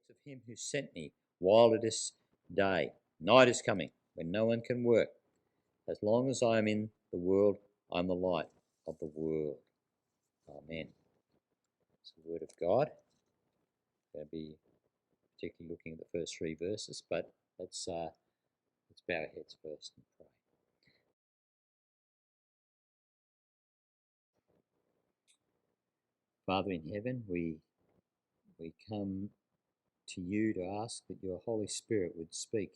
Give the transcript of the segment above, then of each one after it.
words of him who sent me while it is day. Night is coming when no one can work. As long as I am in the world, I am the light of the world. Amen. It's the word of God. I'm going to be particularly looking at the first 3 verses, but let's bow our heads first and pray. Father in heaven, we come to you to ask that your Holy Spirit would speak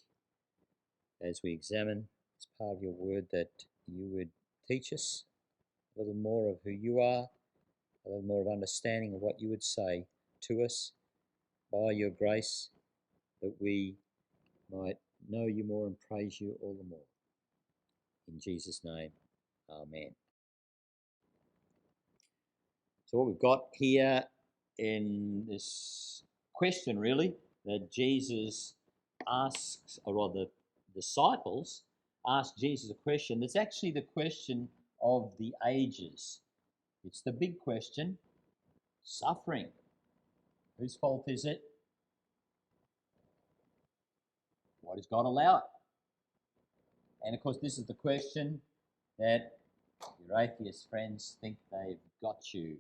as we examine this part of your word, that you would teach us a little more of who you are, a little more of understanding of what you would say to us by your grace, that we might know you more and praise you all the more. In Jesus' name, amen. So what we've got here in this question, really, that Jesus asks, or rather the disciples ask Jesus a question that's actually the question of the ages. It's the big question: suffering. Whose fault is it? Why does God allow it? And of course, this is the question that your atheist friends think they've got you,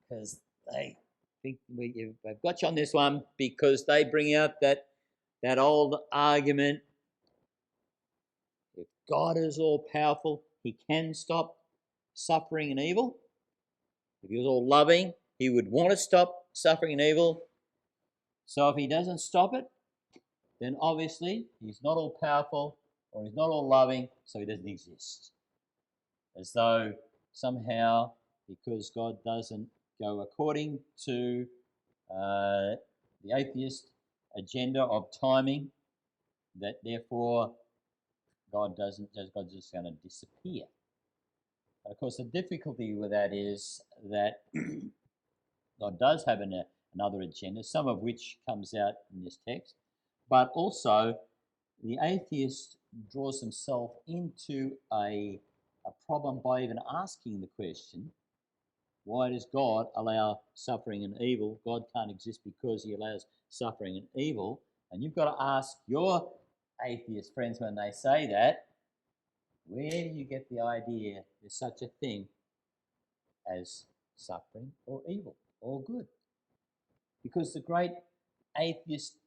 because they think they've got you on this one, because they bring out that old argument: if God is all powerful, he can stop suffering and evil. If he was all loving, he would want to stop suffering and evil. So if he doesn't stop it, then obviously he's not all powerful, or he's not all loving, so he doesn't exist. As though somehow, because God doesn't go according to the atheist agenda of timing, that therefore God's just going to disappear. And of course, the difficulty with that is that God does have another agenda, some of which comes out in this text, but also the atheist draws himself into a problem by even asking the question: why does God allow suffering and evil? God can't exist because he allows suffering and evil. And you've got to ask your atheist friends, when they say that, where do you get the idea there's such a thing as suffering or evil or good? Because the great atheist,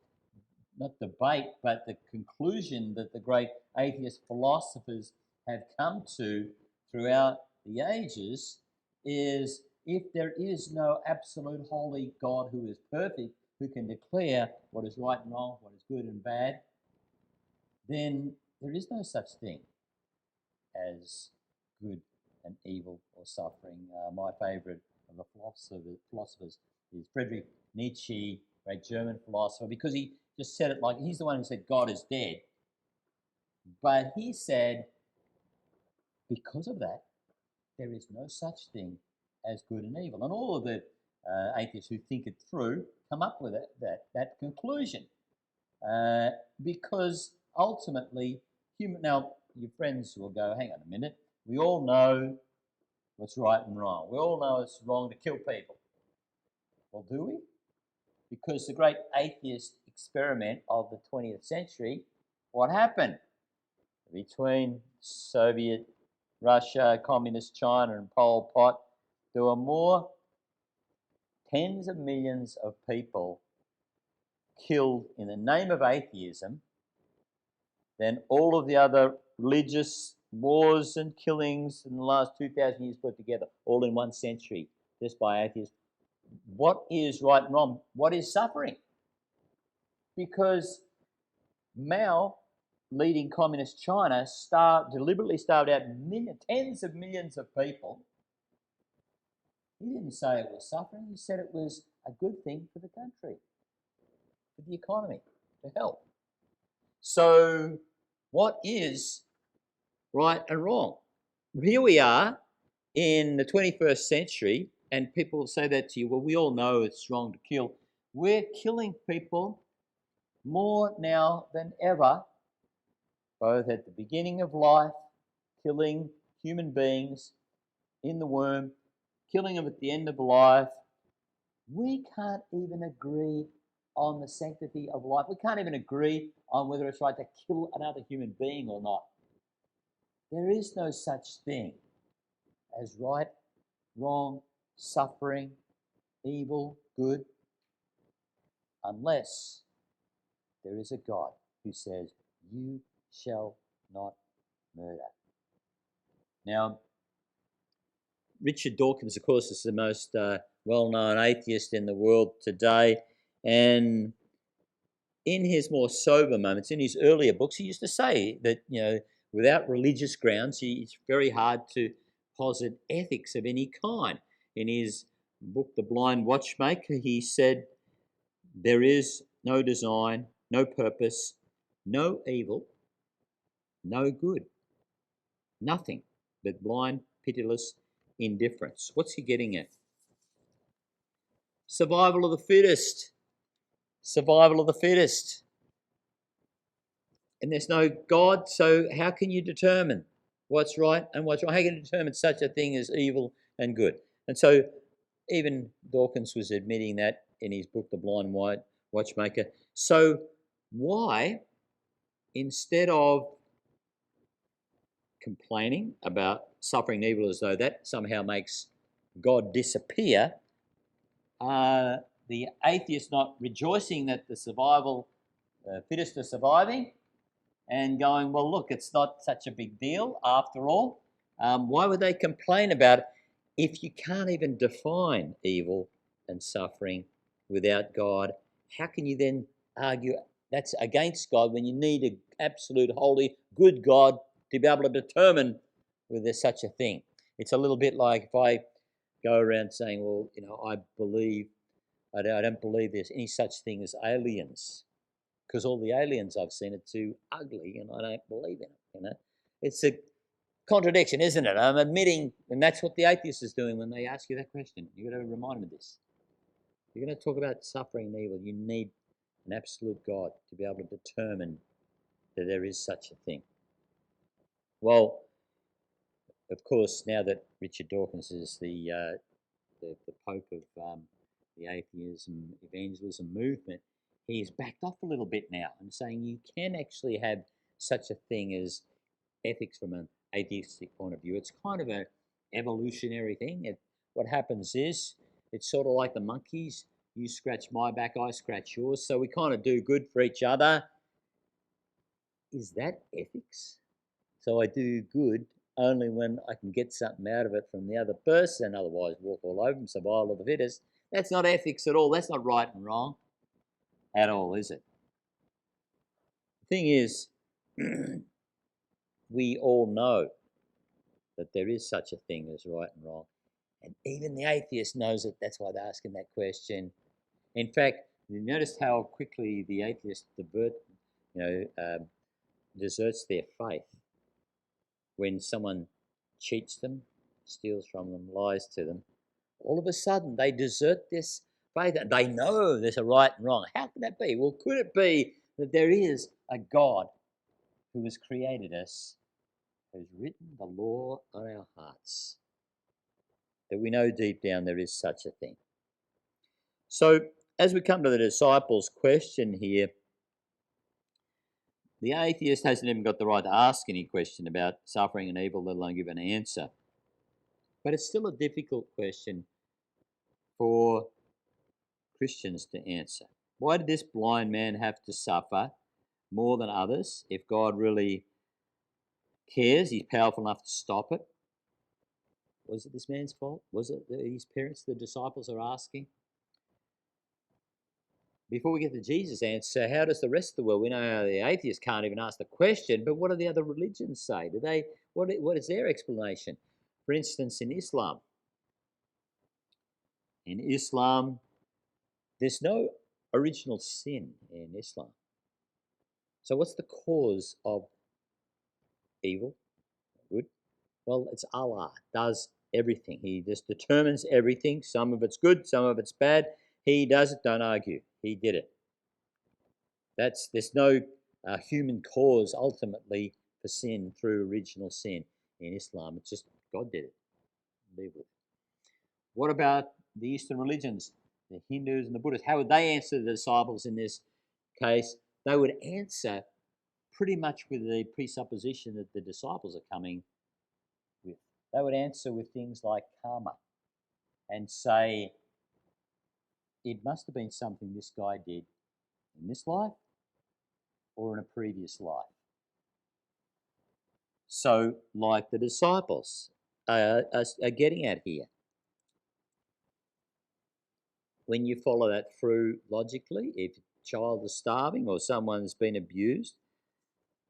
not debate, but the conclusion that the great atheist philosophers have come to throughout the ages is, if there is no absolute holy God who is perfect, who can declare what is right and wrong, what is good and bad, then there is no such thing as good and evil or suffering. My favourite of the philosophers is Friedrich Nietzsche, great German philosopher, because he just said it like, he's the one who said God is dead. But he said, because of that, there is no such thing as good and evil. And all of the atheists who think it through come up with that conclusion. Because ultimately, now your friends will go, hang on a minute, we all know what's right and wrong. We all know it's wrong to kill people. Well, do we? Because the great atheist experiment of the 20th century, what happened? Between Soviet Russia, Communist China and Pol Pot, there were more tens of millions of people killed in the name of atheism than all of the other religious wars and killings in the last 2,000 years put together, all in one century, just by atheists. What is right and wrong? What is suffering? Because Mao, leading communist China, deliberately starved out tens of millions of people. He didn't say it was suffering. He said it was a good thing for the country, for the economy, to help. So what is right and wrong? Here we are in the 21st century, and people say that to you, well, we all know it's wrong to kill. We're killing people more now than ever, both at the beginning of life, killing human beings in the womb, killing them at the end of life. We can't even agree on the sanctity of life. We can't even agree on whether it's right to kill another human being or not. There is no such thing as right, wrong, suffering, evil, good, unless there is a God who says, you shall not murder. Now, Richard Dawkins, of course, is the most well-known atheist in the world today, and in his more sober moments, in his earlier books, he used to say that, without religious grounds, it's very hard to posit ethics of any kind. In his book, The Blind Watchmaker, he said, there is no design, no purpose, no evil, no good, nothing but blind, pitiless indifference. What's he getting at? Survival of the fittest. Survival of the fittest. And there's no God, so how can you determine what's right and what's wrong? How can you determine such a thing as evil and good? And so even Dawkins was admitting that in his book, The Blind Watchmaker. So why, instead of complaining about suffering and evil as though that somehow makes God disappear, the atheist not rejoicing that the fittest are surviving, and going, well, look, it's not such a big deal after all. Why would they complain about it if you can't even define evil and suffering without God? How can you then argue that's against God when you need an absolute, holy, good God to be able to determine whether there's such a thing? It's a little bit like if I go around saying, well, I don't believe there's any such thing as aliens, because all the aliens I've seen are too ugly and I don't believe in it. It's a contradiction, isn't it? I'm admitting, and that's what the atheist is doing when they ask you that question. You've got to remind them of this. If you're going to talk about suffering and evil, you need an absolute God to be able to determine that there is such a thing. Well, of course, now that Richard Dawkins is the Pope of the atheism, evangelism movement, he's backed off a little bit now and saying you can actually have such a thing as ethics from an atheistic point of view. It's kind of an evolutionary thing. What happens is it's sort of like the monkeys. You scratch my back, I scratch yours. So we kind of do good for each other. Is that ethics? So I do good only when I can get something out of it from the other person, otherwise walk all over them, survival of the fittest. That's not ethics at all. That's not right and wrong at all, is it? The thing is, we all know that there is such a thing as right and wrong. And even the atheist knows it. That's why they're asking that question. In fact, you notice how quickly the atheist deserts their faith when someone cheats them, steals from them, lies to them. All of a sudden, they desert this faith. They know there's a right and wrong. How could that be? Well, could it be that there is a God who has created us, who's written the law on our hearts, that we know deep down there is such a thing? So, as we come to the disciples' question here, the atheist hasn't even got the right to ask any question about suffering and evil, let alone give an answer. But it's still a difficult question for Christians to answer. Why did this blind man have to suffer more than others if God really cares? He's powerful enough to stop it. Was it this man's fault? Was it his parents, the disciples, are asking? Before we get to Jesus' answer, how does the rest of the world? We know the atheists can't even ask the question, but what do the other religions say? What is their explanation? For instance, in Islam, there's no original sin in Islam. So what's the cause of evil, good? Well, it's Allah, does everything. He just determines everything. Some of it's good, some of it's bad. He does it, don't argue. He did it. There's no human cause ultimately for sin through original sin in Islam. It's just God did it. What about the Eastern religions? the Hindus and the Buddhists, how would they answer the disciples in this case? They would answer pretty much with the presupposition that the disciples are coming with. They would answer with things like karma and say, it must have been something this guy did in this life or in a previous life. So, like the disciples are getting at here. When you follow that through logically, if a child is starving or someone's been abused,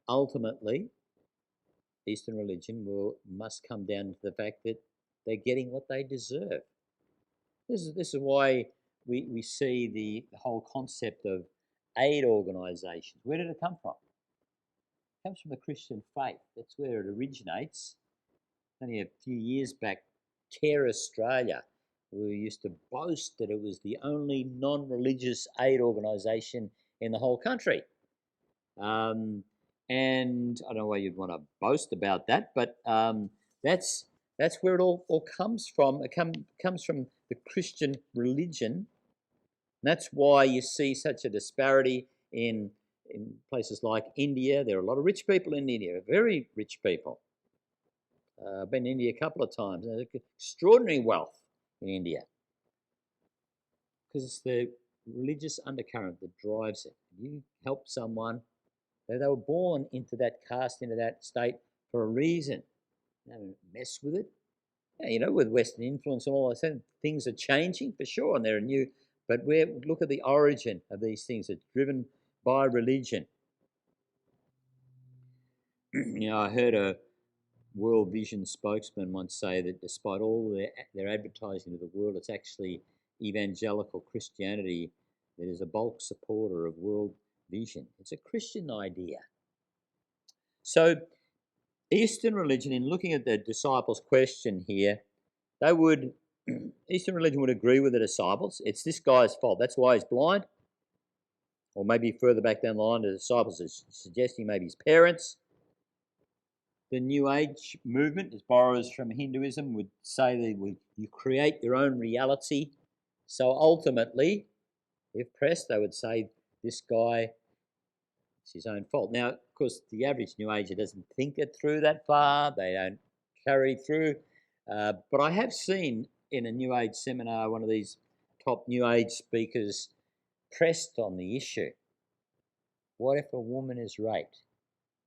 ultimately, Eastern religion must come down to the fact that they're getting what they deserve. This is why we see the whole concept of aid organisations. Where did it come from? It comes from the Christian faith. That's where it originates. Only a few years back, Care Australia, we used to boast that it was the only non-religious aid organisation in the whole country. And I don't know why you'd want to boast about that, but that's where it all comes from. It comes from the Christian religion. That's why you see such a disparity in places like India. There are a lot of rich people in India, very rich people. I've been in India a couple of times. There's extraordinary wealth in India because it's the religious undercurrent that drives it. You help someone. They were born into that caste, into that state for a reason. Don't mess with it. With Western influence and all that, things are changing for sure, and they're new. But look at the origin of these things. It's driven by religion. I heard a World Vision spokesman once say that despite all their advertising to the world, it's actually evangelical Christianity that is a bulk supporter of World Vision. It's a Christian idea. So Eastern religion, in looking at the disciples' question here, Eastern religion would agree with the disciples. It's this guy's fault. That's why he's blind. Or maybe further back down the line, the disciples are suggesting maybe his parents. The New Age movement, as borrowers from Hinduism, would say that you create your own reality. So ultimately, if pressed, they would say this guy, it's his own fault. Now, of course, the average New Ager doesn't think it through that far. They don't carry through. But I have seen in a New Age seminar one of these top New Age speakers pressed on the issue. What if a woman is raped?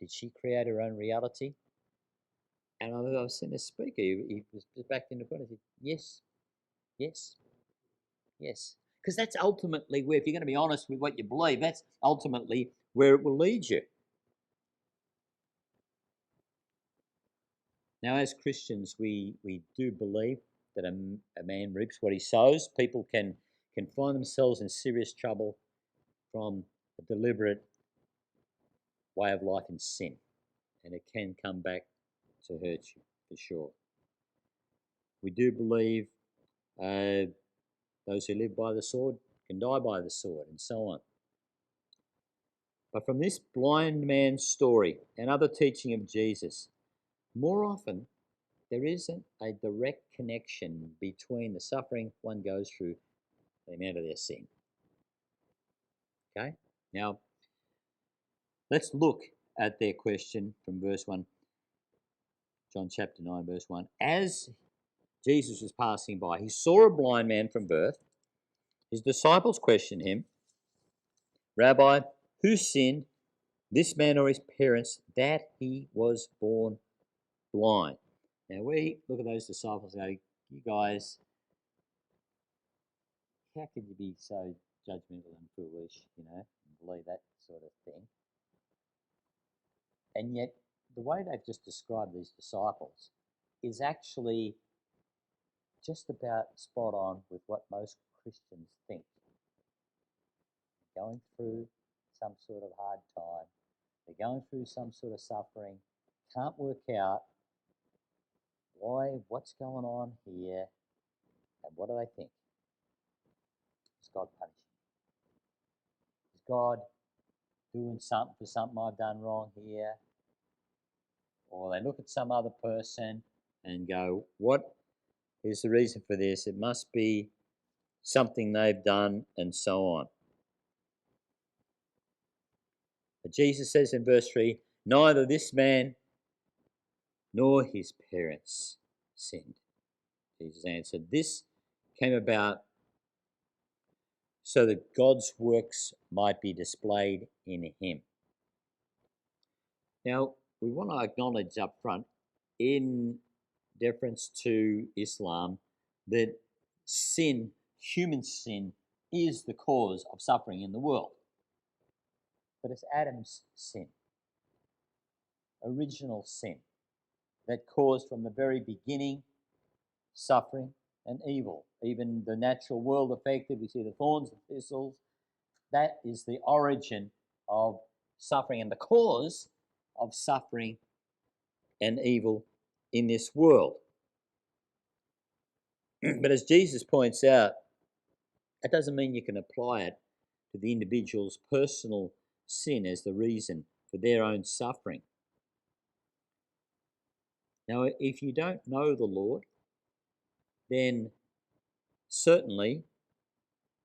Did she create her own reality? And I've seen a speaker, he was backed into front and said, yes, yes, yes. Because that's ultimately where, if you're going to be honest with what you believe, that's ultimately where it will lead you. Now, as Christians, we do believe that a man reaps what he sows. People can find themselves in serious trouble from a deliberate way of life in sin. And it can come back to hurt you, for sure. We do believe those who live by the sword can die by the sword, and so on. But from this blind man's story and other teaching of Jesus, more often there isn't a direct connection between the suffering one goes through and the amount of their sin. Okay? Now, let's look at their question from verse 1, John chapter 9, verse 1. As Jesus was passing by, he saw a blind man from birth. His disciples questioned him, Rabbi, who sinned, this man or his parents, that he was born blind? Now we look at those disciples and go, you guys, how could you be so judgmental and foolish, and believe that sort of thing? And yet, the way they've just described these disciples is actually just about spot on with what most Christians think. Going through some sort of hard time, they're going through some sort of suffering, can't work out what's going on here, and what do they think? Is God punishing me? Is God doing something for something I've done wrong here? Or they look at some other person and go, what is the reason for this? It must be something they've done, and so on. But Jesus says in verse 3, neither this man nor his parents sinned. Jesus answered, this came about so that God's works might be displayed in him. Now, we want to acknowledge up front, in deference to Islam, that sin, human sin, is the cause of suffering in the world. But it's Adam's sin, original sin, that caused from the very beginning suffering and evil. Even the natural world affected, we see the thorns, the thistles, that is the origin of suffering and the cause of suffering and evil in this world. But as Jesus points out, that doesn't mean you can apply it to the individual's personal sin as the reason for their own suffering. Now, if you don't know the Lord, then certainly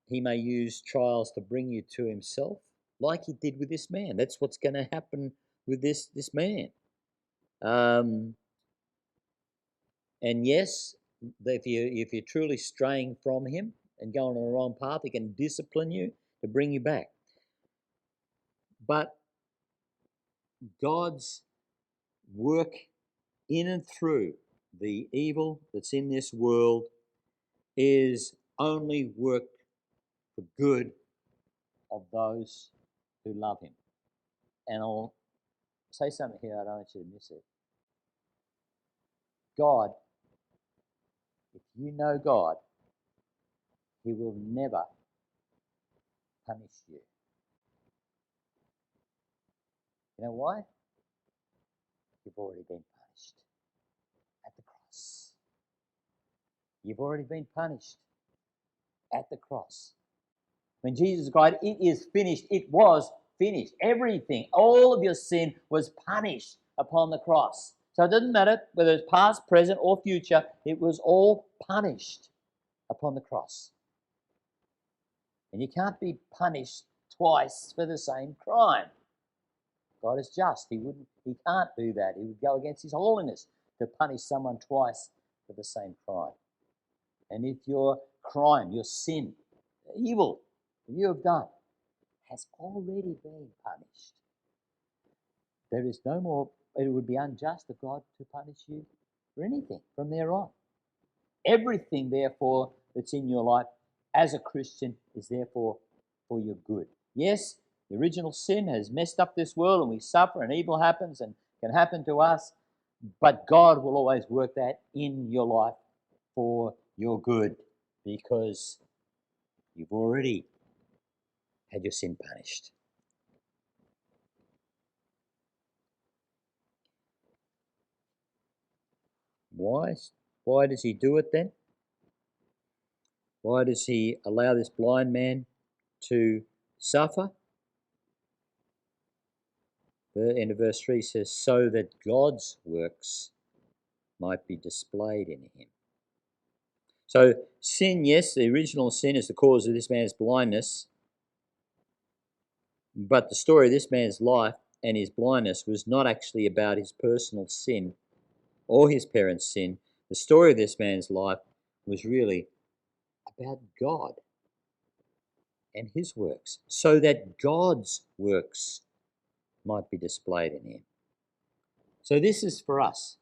he may use trials to bring you to himself, like he did with this man. That's what's going to happen with this man. And yes, if you're truly straying from him and going on the wrong path, he can discipline you to bring you back. But God's work in and through the evil that's in this world is only work for good of those who love him. And I'll say something here, I don't want you to miss it. God, if you know God, he will never punish you. You know why? You've already been punished at the cross. You've already been punished at the cross. When Jesus cried, it is finished, it was finished. Everything, all of your sin was punished upon the cross. So it doesn't matter whether it's past, present, or future, it was all punished upon the cross. And you can't be punished twice for the same crime. God is just. He can't do that. He would go against his holiness to punish someone twice for the same crime. And if your crime, your sin, evil that you have done has already been punished, there is no more, it would be unjust of God to punish you for anything from there on. Everything, therefore, that's in your life as a Christian is therefore for your good. Yes, the original sin has messed up this world and we suffer and evil happens and can happen to us, but God will always work that in your life for your good because you've already had your sin punished. Why? Why does he do it then? Why does he allow this blind man to suffer? The end of verse 3 says, so that God's works might be displayed in him. So sin, yes, the original sin is the cause of this man's blindness, but the story of this man's life and his blindness was not actually about his personal sin or his parents' sin. The story of this man's life was really about God and his works, so that God's works might be displayed in him. So this is for us.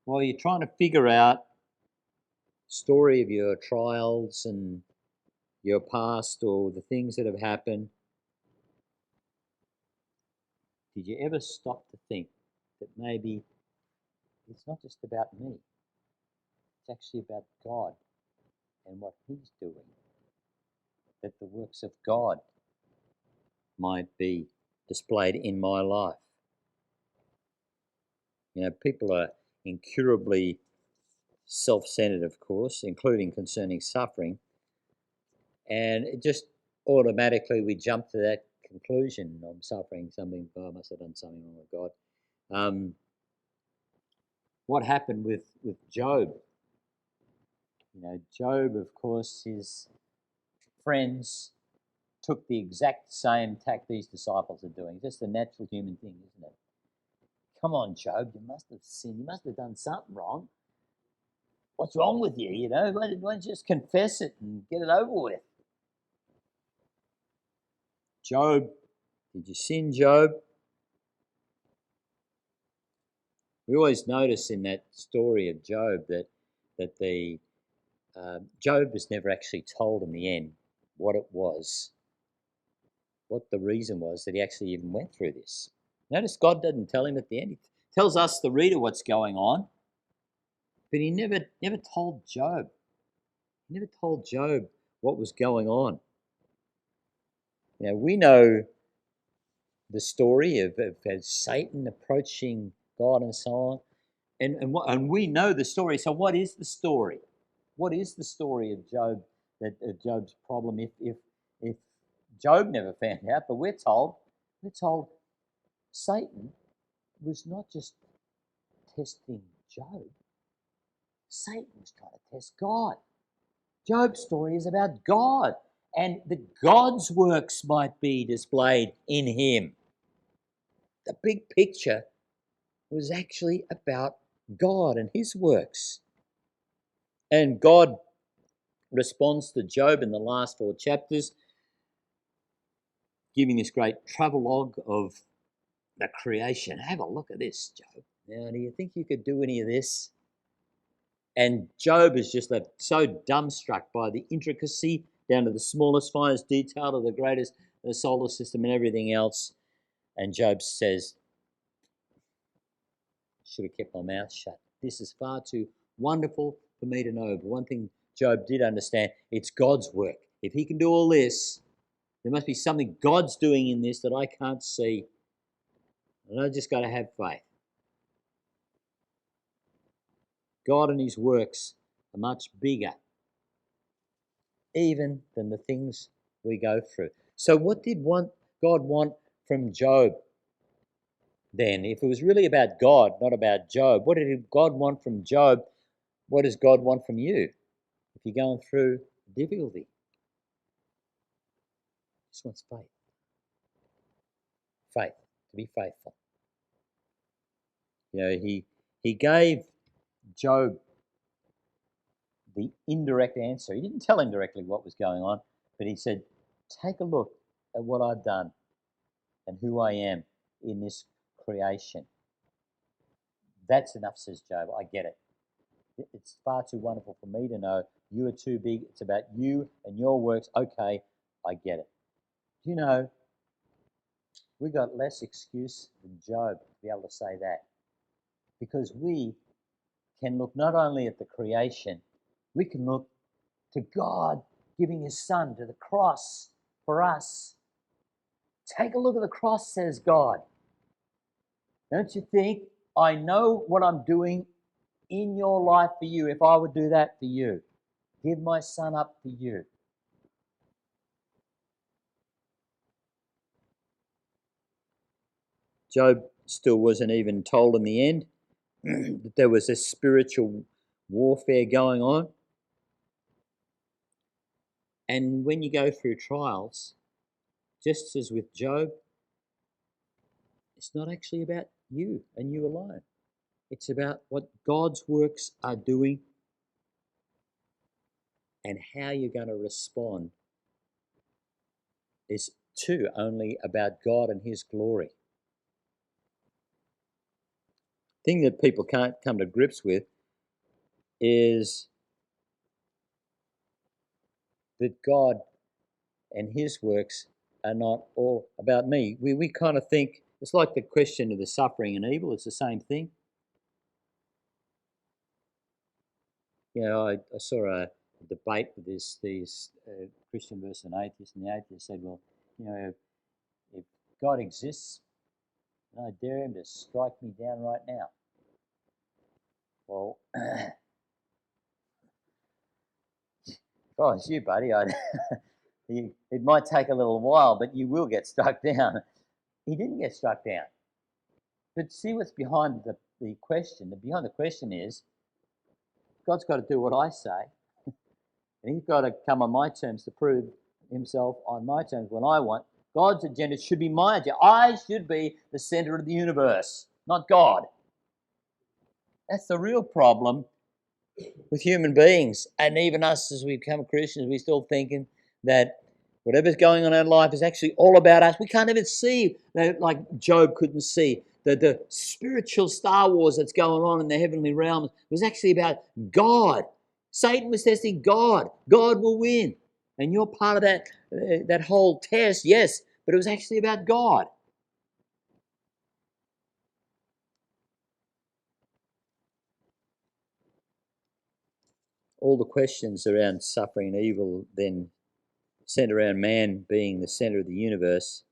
While you're trying to figure out the story of your trials and your past or the things that have happened, did you ever stop to think that maybe it's not just about me, it's actually about God and what he's doing, that the works of God might be displayed in my life? You know, people are incurably self-centered, of course, including concerning suffering, and it just automatically we jump to that conclusion. I'm suffering something, I must have done something wrong with God. What happened with Job? You know, Job, of course, his friends took the exact same tack these disciples are doing. Just a natural human thing, isn't it? Come on, Job, you must have sinned. You must have done something wrong. What's wrong with you? You know, why don't you just confess it and get it over with? Job, did you sin, Job? We always notice in that story of Job that the Job was never actually told in the end what it was, what the reason was that he actually even went through this. Notice God doesn't tell him at the end. He tells us, the reader, what's going on, but he never told Job. He never told Job what was going on. You know, we know the story of Satan approaching God and so on, and we know the story. So what is the story? What is the story of Job? Job's problem. If Job never found out, but we're told Satan was not just testing Job. Satan was trying to test God. Job's story is about God, and that God's works might be displayed in him. The big picture was actually about God and his works. And God responds to Job in the last 4 chapters, giving this great travelogue of the creation. Have a look at this, Job. Now, do you think you could do any of this? And Job is just left so dumbstruck by the intricacy down to the smallest, finest detail of the greatest the solar system and everything else. And Job says, should have kept my mouth shut. This is far too wonderful for me to know. But one thing Job did understand, it's God's work. If he can do all this, there must be something God's doing in this that I can't see. And I just got to have faith. God and his works are much bigger even than the things we go through. So what did God want from Job then? If it was really about God, not about Job, what did God want from Job? What does God want from you if you're going through difficulty? He just wants faith. Faith, to be faithful. You know, he gave Job the indirect answer. He didn't tell him directly what was going on, but he said, take a look at what I've done and who I am in this creation. That's enough, says Job. I get it. It's far too wonderful for me to know. You are too big. It's about you and your works. Okay, I get it. You know, we got less excuse than Job to be able to say that, because we can look not only at the creation, we can look to God giving his son to the cross for us. Take a look at the cross, says God. Don't you think, I know what I'm doing in your life for you if I would do that for you? Give my son up for you. Job still wasn't even told in the end that there was a spiritual warfare going on. And when you go through trials, just as with Job, it's not actually about you and you alone. It's about what God's works are doing and how you're going to respond is too only about God and his glory. The thing that people can't come to grips with is that God and his works are not all about me. We kind of think, it's like the question of the suffering and evil, it's the same thing. You know, I saw a debate with these Christian versus an atheist, and the atheist said, well, you know, if God exists, I dare him to strike me down right now. Well, if I was you, buddy, it might take a little while, but you will get struck down. He didn't get struck down. But see what's behind the question. Behind the question is, God's got to do what I say, and he's got to come on my terms to prove himself on my terms when I want. God's agenda should be my agenda. I should be the center of the universe, not God. That's the real problem with human beings. And even us, as we become Christians, we're still thinking that whatever's going on in our life is actually all about us. We can't even see, like Job couldn't see, the spiritual Star Wars that's going on in the heavenly realms was actually about God. Satan was testing God. God will win. And you're part of that whole test, yes, but it was actually about God. All the questions around suffering and evil then centre around man being the centre of the universe.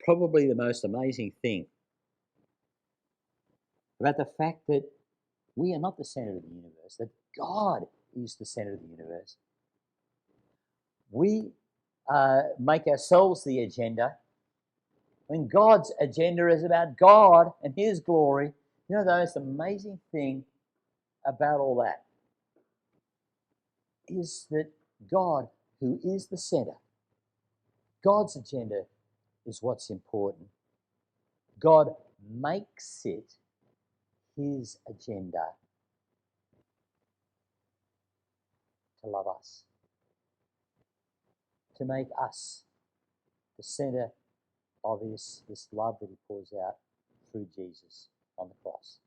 Probably the most amazing thing about the fact that we are not the centre of the universe, that God is the centre of the universe. We make ourselves the agenda when God's agenda is about God and His glory. You know, the most amazing thing about all that is that God, who is the centre, God's agenda is what's important. God makes it His agenda to love us, to make us the centre of this love that He pours out through Jesus on the cross.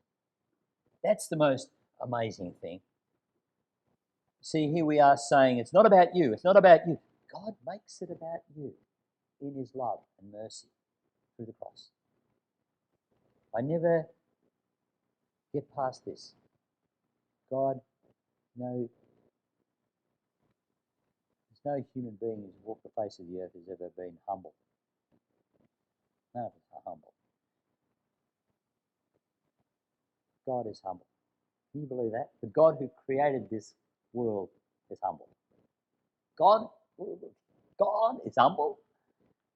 That's the most amazing thing. See, here we are saying it's not about you, it's not about you. God makes it about you in His love and mercy through the cross. I never get past this. God, there's no human being who's walked the face of the earth who's ever been humble. None of us are humble. God is humble. Can you believe that? The God who created this world is humble. God is humble.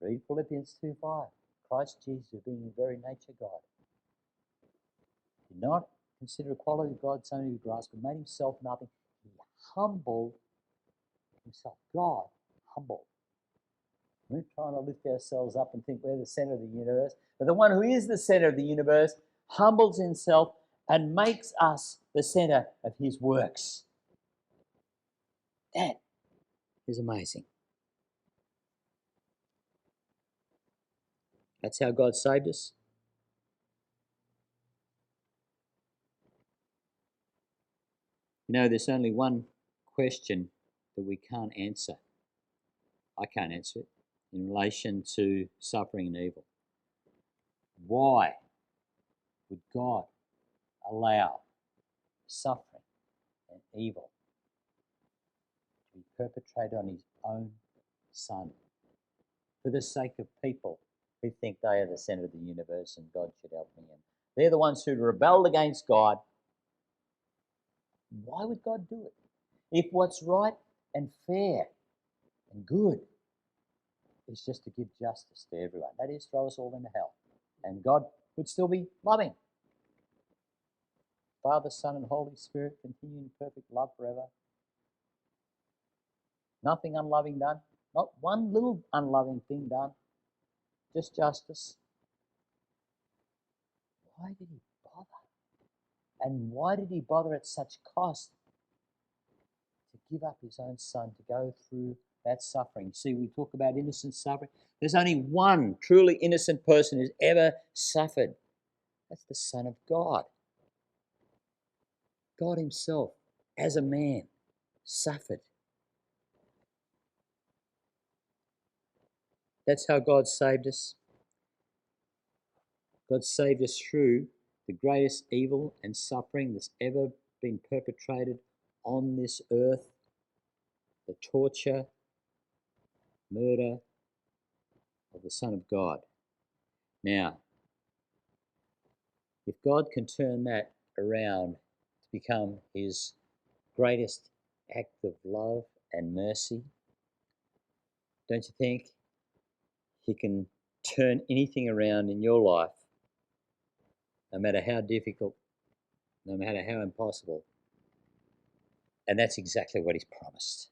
Read Philippians 2:5. Christ Jesus, being in very nature God, did not consider equality with God something to be grasped, but made Himself nothing. He humbled Himself. God humbled. We're trying to lift ourselves up and think we're the centre of the universe. But the one who is the centre of the universe humbles Himself and makes us the centre of His works. That is amazing. That's how God saved us. You know, there's only one question that we can't answer. I can't answer it in relation to suffering and evil. Why would God allow suffering and evil to be perpetrated on His own Son for the sake of people who think they are the centre of the universe and God should help me in? They're the ones who rebelled against God. Why would God do it? If what's right and fair and good is just to give justice to everyone, that is, throw us all into hell, and God would still be loving. Father, Son, and Holy Spirit continue in perfect love forever. Nothing unloving done, not one little unloving thing done, just justice. Why did He bother? And why did He bother at such cost to give up His own Son to go through that suffering? See, we talk about innocent suffering. There's only one truly innocent person who's ever suffered. That's the Son of God. God Himself, as a man, suffered. That's how God saved us. God saved us through the greatest evil and suffering that's ever been perpetrated on this earth, the torture, murder of the Son of God. Now, if God can turn that around to become His greatest act of love and mercy, don't you think He can turn anything around in your life, no matter how difficult, no matter how impossible? And that's exactly what he's promised.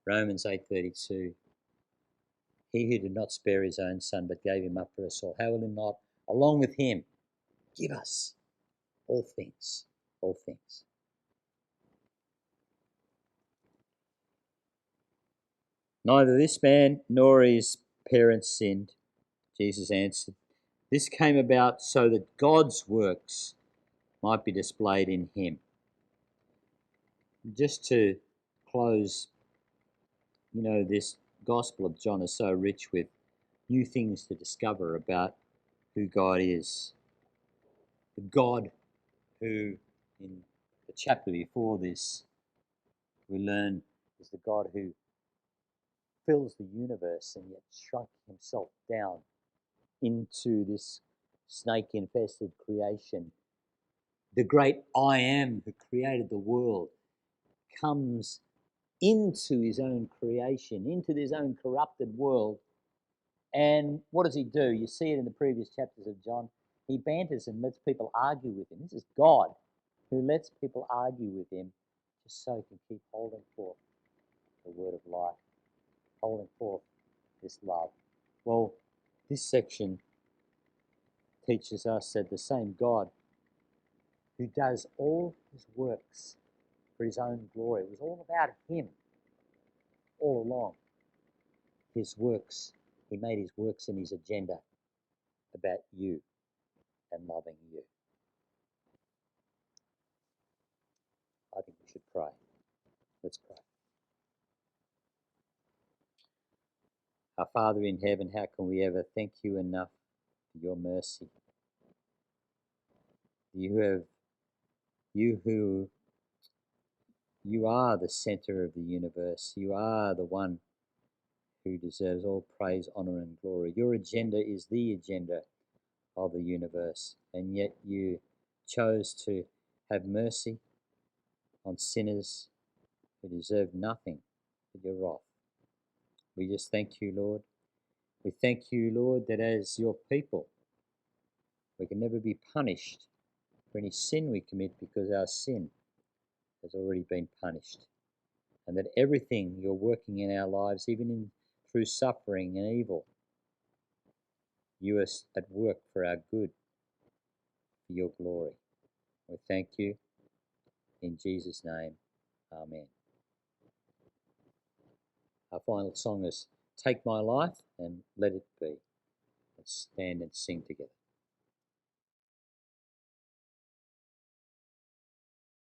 Romans 8:32. He who did not spare his own son, but gave him up for us all, how will he not, along with him, give us all things? All things. Neither this man nor his parents sinned. Jesus answered, this came about so that God's works might be displayed in him. Just to close, this Gospel of John is so rich with new things to discover about who God is. The God who, in the chapter before this, we learn is the God who fills the universe and yet shrunk himself down into this snake-infested creation. The great I Am who created the world comes into his own creation, into his own corrupted world. And what does he do? You see it in the previous chapters of John. He banters and lets people argue with him. This is God who lets people argue with him just so he can keep holding forth the word of life, holding forth this love. Well, this section teaches us that the same God who does all his works for his own glory, it was all about him all along. His works, he made his works and his agenda about you and loving you. I think we should pray. Let's pray. Our Father in heaven, how can we ever thank you enough for your mercy? You are the center of the universe. You are the one who deserves all praise, honor, and glory. Your agenda is the agenda of the universe, and yet you chose to have mercy on sinners who deserve nothing but your wrath. We just thank you, Lord. We thank you, Lord, that as your people, we can never be punished for any sin we commit because our sin has already been punished. And that everything you're working in our lives, even through suffering and evil, you are at work for our good, for your glory. We thank you. In Jesus' name, amen. Our final song is Take My Life and Let It Be. Let's stand and sing together.